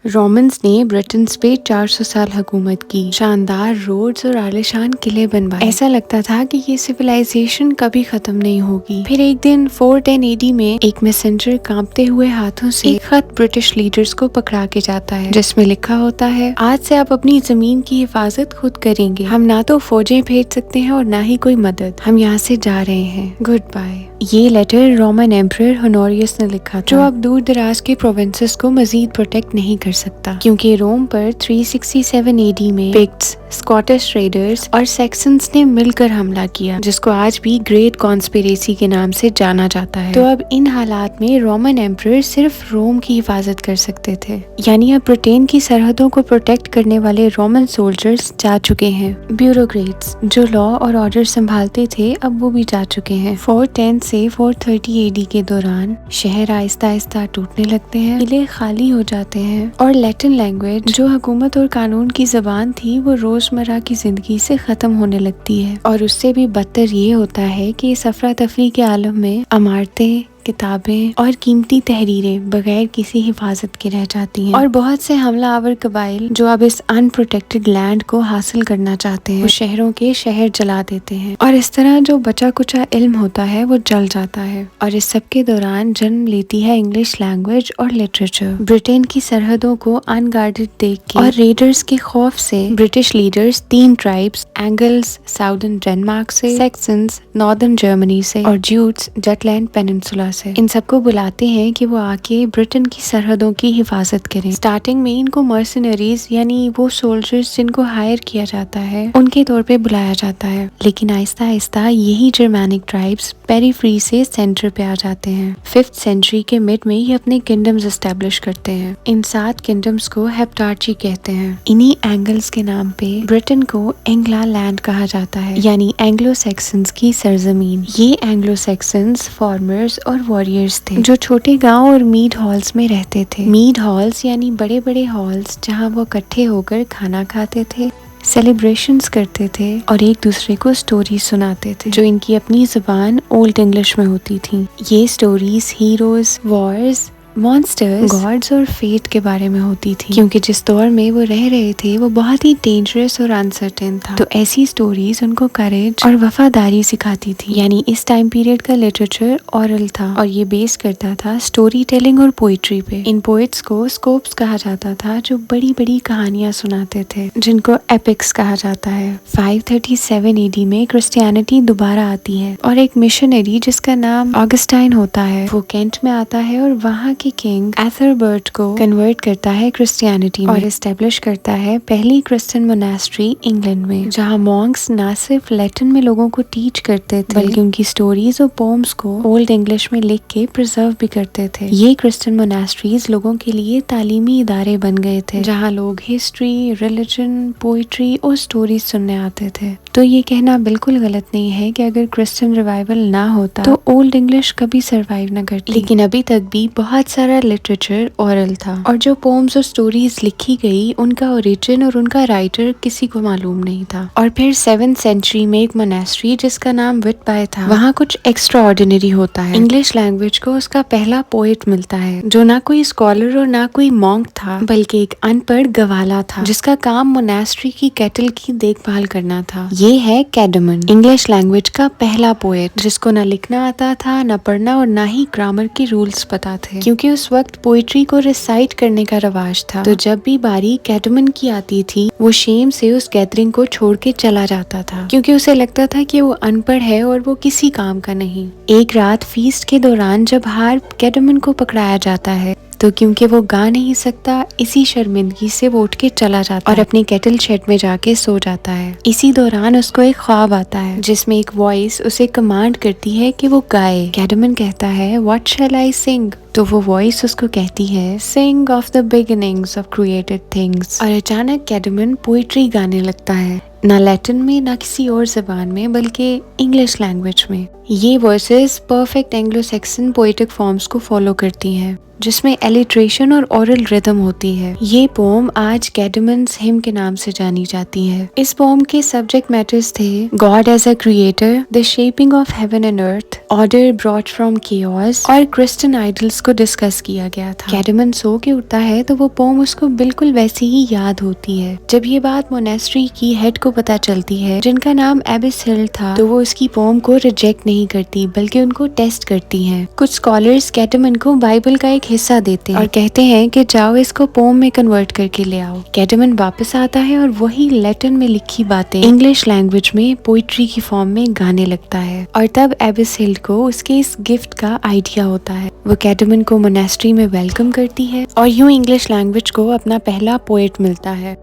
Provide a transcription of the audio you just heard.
Romans ने Britain पे 400 साल हुकूमत की, शानदार रोड्स और आलीशान किले बनवाए। ऐसा लगता था कि ये सिविलाइजेशन कभी खत्म नहीं होगी। फिर एक दिन 410 AD में एक मैसेंजर कांपते हुए हाथों से एक खत ब्रिटिश लीडर्स को पकड़ा के जाता है, जिसमें लिखा होता है, आज से आप अपनी जमीन की हिफाजत खुद करेंगे। हम ना तो फौजें भेज सकते हैं और ना ही कोई मदद। हम यहाँ से जा रहे हैं, गुड बाय। ये लेटर रोमन एम्परर होनोरियस ने लिखा था, जो अब दूर दराज के प्रोविंसेस को मजीद प्रोटेक्ट नहीं कर सकता, क्योंकि रोम पर 367 AD में पिक्ट्स, स्कॉटिश रेडर्स और सेक्सन्स ने मिलकर हमला किया, जिसको आज भी ग्रेट कॉन्स्पिरेसी के नाम से जाना जाता है। तो अब इन हालात में रोमन एम्परर सिर्फ रोम की हिफाजत कर सकते थे, यानी अब ब्रिटेन की सरहदों को प्रोटेक्ट करने वाले रोमन सोल्जर्स जा चुके हैं। ब्यूरोक्रेट्स जो लॉ और ऑर्डर संभालते थे, अब वो भी जा चुके हैं। 410 से 430 AD के दौरान शहर आहिस्ता आहिस्ता टूटने लगते हैं, किले खाली हो जाते हैं और लैटिन लैंग्वेज जो हुकूमत और कानून की जबान थी, वो रोजमर्रा की जिंदगी से खत्म होने लगती है। और उससे भी बदतर ये होता है कि इस अफरा तफरी के आलम में इमारतें, किताबें और कीमती तहरीरें बगैर किसी हिफाजत के रह जाती हैं। और बहुत से हमला आवर कबाइल जो अब इस अनप्रोटेक्टेड लैंड को हासिल करना चाहते हैं, वो शहरों के शहर जला देते हैं और इस तरह जो बचा कुचा इल्म होता है वो जल जाता है। और इस सब के दौरान जन्म लेती है इंग्लिश लैंग्वेज और लिटरेचर। ब्रिटेन की सरहदों को अनगार्डेड देख के और रेडर्स के खौफ से British leaders 3 tribes, angles southern Denmark से, सेक्सन्स नॉर्दर्न जर्मनी से और ज्यूट्स जटलैंड पेनिनसुला से, इन सबको बुलाते हैं कि वो आके ब्रिटेन की सरहदों की हिफाजत करें। स्टार्टिंग में इनको मर्सनरीज यानी वो सोल्जर्स जिनको हायर किया जाता है, उनके तौर पे बुलाया जाता है, लेकिन आहिस्ता आहिस्ता यही जर्मैनिक ट्राइब्स पेरीफ्री से सेंटर पे आ जाते हैं। 5th सेंचुरी के मिड में ये अपने किंगडम्स एस्टेब्लिश करते हैं। इन 7 किंगडम्स को हेप्टार्ची कहते हैं। इन्हीं एंगल्स के नाम पे ब्रिटेन को एंग्ला लैंड कहा जाता है, यानी एंग्लो सेक्सन्स की सरजमीन। ये एंग्लो सेक्सन्स फार्मर्स और वॉरियर्स थे जो छोटे गांव और मीड हॉल्स में रहते थे। मीड हॉल्स यानी बड़े बड़े हॉल्स जहां वो इकट्ठे होकर खाना खाते थे, सेलिब्रेशंस करते थे और एक दूसरे को स्टोरीज सुनाते थे, जो इनकी अपनी जुबान ओल्ड इंग्लिश में होती थी। ये stories heroes, wars, monsters, gods और फेट के बारे में होती थी, क्योंकि जिस दौर में वो रह रहे थे वो बहुत ही डेंजरस और अनसर्टेन था। तो ऐसी स्टोरीज उनको करेज और वफादारी सिखाती थी। यानी इस टाइम पीरियड का लिटरेचर ओरल था और ये बेस करता था स्टोरी टेलिंग और पोइट्री पे। इन पोइट्स को स्कोप्स कहा जाता था, जो बड़ी बड़ी कहानियां सुनाते थे, जिनको एपिक्स कहा जाता है। 537 AD में क्रिश्चियनिटी दोबारा आती है और एक मिशनरी जिसका नाम ऑगस्टाइन होता है, वो कैंट में आता है और वहाँ के किंग एथलबर्ट को कन्वर्ट करता है क्रिश्चियनिटी में और एस्टेब्लिश करता है पहली क्रिश्चियन मोनास्ट्री इंग्लैंड में, जहाँ मॉन्क्स ना सिर्फ लैटिन में लोगों को टीच करते थे, बल्कि उनकी स्टोरीज और पोम्स को ओल्ड इंग्लिश में लिख के प्रिजर्व भी करते थे। ये क्रिश्चियन मोनास्ट्रीज लोगों के लिए तालीमी इदारे बन गए थे, जहाँ लोग हिस्ट्री, रिलीजन, पोइट्री और स्टोरीज सुनने आते थे। तो ये कहना बिल्कुल गलत नहीं है कि अगर क्रिश्चियन रिवाइवल ना होता तो ओल्ड इंग्लिश कभी सरवाइव न करती, लेकिन अभी तक भी बहुत सारा लिटरेचर ओरल था और जो पोम्स और स्टोरीज लिखी गई, उनका ओरिजिन और उनका राइटर किसी को मालूम नहीं था। और फिर 7th सेंचुरी में एक मोनास्ट्री जिसका नाम विटबाय था, वहाँ कुछ एक्स्ट्रा ऑर्डिनरी होता है। इंग्लिश लैंग्वेज को उसका पहला पोएट मिलता है, जो ना कोई स्कॉलर और ना कोई मॉन्क था, बल्कि एक अनपढ़ गवाला था, जिसका काम मोनास्ट्री की केटल की देखभाल करना था। ये है कैडमन, इंग्लिश लैंग्वेज का पहला पोएट, जिसको ना लिखना आता था, ना पढ़ना और ना ही ग्रामर के रूल्स पता थे, क्योंकि उस वक्त पोइट्री को रिसाइट करने का रवाज था। तो जब भी बारी कैडमन की आती थी, वो शेम से उस गैदरिंग को छोड़ के चला जाता था, क्योंकि उसे लगता था कि वो अनपढ़ है और वो किसी काम का नहीं। एक रात फीस्ट के दौरान जब हार्प कैडमन को पकड़ाया जाता है, तो क्योंकि वो गा नहीं सकता, इसी शर्मिंदगी से वो उठ के चला जाता और अपनी केटल शेड में जाके सो जाता है। इसी दौरान उसको एक ख्वाब आता है, जिसमें एक वॉइस उसे कमांड करती है कि वो गाए। कैडमन कहता है, व्हाट शैल आई सिंग? तो वो वॉइस उसको कहती है, sing of the beginnings of created things. और अचानक कैडमन पोइट्री गाने लगता है, ना लैटिन में ना किसी और जबान में, बल्कि इंग्लिश लैंग्वेज में। ये versus perfect Anglo section poetic forms को फॉलो करती हैं। जिसमें एलिट्रेशन और ओरल रिदम होती है। ये पोम आज कैडमन्स हिम के नाम से जानी जाती है। इस पोम के सब्जेक्ट मैटर्स थे god as a creator, the shaping of heaven and earth, order brought from chaos और क्रिश्चियन आइडल्स को डिस्कस किया गया था। कैडमन सो के उठता है तो वो पोम उसको बिल्कुल वैसी ही याद होती है। जब ये बात मोनेस्ट्री की हेड को पता चलती है, जिनका नाम एबिस हिल था, तो वो उसकी पोम को रिजेक्ट नहीं करती बल्कि उनको टेस्ट करती है। कुछ स्कॉलर्स कैडमन को बाइबल का एक हिस्सा देते हैं और कहते हैं कि जाओ इसको पोम में कन्वर्ट करके ले आओ। कैडमन वापस आता है और वही लैटिन में लिखी बातें इंग्लिश लैंग्वेज में पोइट्री की फॉर्म में गाने लगता है। और तब एबिस हिल को उसके इस गिफ्ट का आइडिया होता है। वो कैडमन को मोनेस्ट्री में वेलकम करती है और यूं इंग्लिश लैंग्वेज को अपना पहला पोएट मिलता है।